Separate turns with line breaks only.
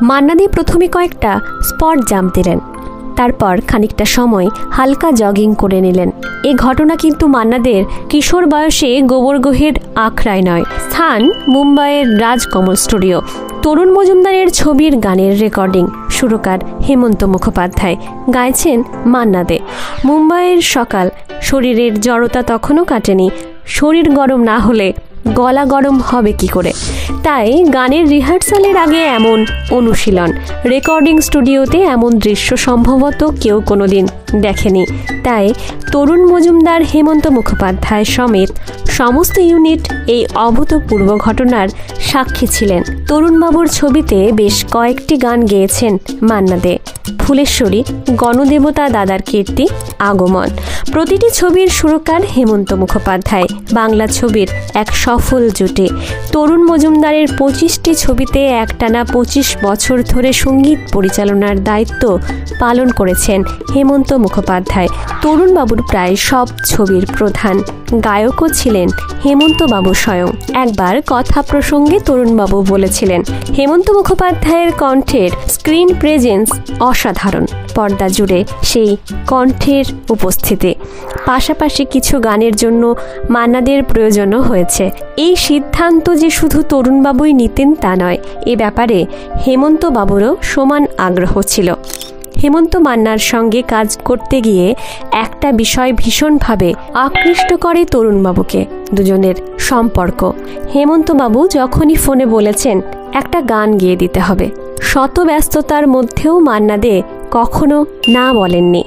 মান্না দে প্রথমে কয়েকটা spot jump দিলেন, তারপর খানিকটা সময় হালকা জগিং করে নিলেন। এ ঘটনা কিন্তু মান্না দের কিশোর বয়সে গোবরগোহের আখড়ায় নয়, স্থান মুম্বাইয়ের রাজকমল স্টুডিও। তরুণ মজুমদারের ছবির গানের রেকর্ডিং, সুরকার হেমন্ত মুখোপাধ্যায়, গাইছেন মান্না দে। মুম্বাইয়ের সকাল, শরীরের জড়তা তখনও কাটেনি। শরীর গরম না হলে গলা গরম হবে কি করে? তাই গানের রিহার্সালের আগে এমন অনুশীলন, রেকর্ডিং স্টুডিওতে এমন দৃশ্য সম্ভবত কেউ কোনোদিন দেখেনি। তাই তরুণ মজুমদার, হেমন্ত মুখোপাধ্যায় সমেত সমস্ত ইউনিট এই অভূতপূর্ব ঘটনার সাক্ষী ছিলেন। তরুণবাবুর ছবিতে বেশ কয়েকটি গান গেয়েছেন মান্না দে। ফুলেশ্বরী, গণদেবতা, দাদার কীর্তি, আগমন, প্রতিটি ছবির সুরকার হেমন্ত মুখোপাধ্যায়। বাংলা ছবির এক সফল জুটি। তরুণ মজুমদারের 25টি ছবিতে একটানা 25 বছর ধরে সঙ্গীত পরিচালনার দায়িত্ব পালন করেছেন হেমন্ত মুখোপাধ্যায়। তরুণবাবুর প্রায় সব ছবির প্রধান গায়কও ছিলেন হেমন্তবাবু স্বয়ং। একবার কথা প্রসঙ্গে তরুণবাবু বলেছিলেন, হেমন্ত মুখোপাধ্যায়ের কণ্ঠের স্ক্রিন প্রেজেন্স অসাধারণ। পর্দা জুড়ে সেই কণ্ঠের উপস্থিতি, পাশাপাশি কিছু গানের জন্য মান্নাদের প্রয়োজনও হয়েছে। এই সিদ্ধান্ত যে শুধু তরুণবাবুই নিতেন তা নয়, এ ব্যাপারে হেমন্তবাবুরও সমান আগ্রহ ছিল। হেমন্ত মান্নার সঙ্গে কাজ করতে গিয়ে একটা বিষয় ভীষণভাবে আকৃষ্ট করে তরুণবাবুকে, দুজনের সম্পর্ক। হেমন্তবাবু যখনই ফোনে বলেছেন একটা গান গেয়ে দিতে হবে, শত ব্যস্ততার মধ্যেও মান্না দে কখনো না বলেননি।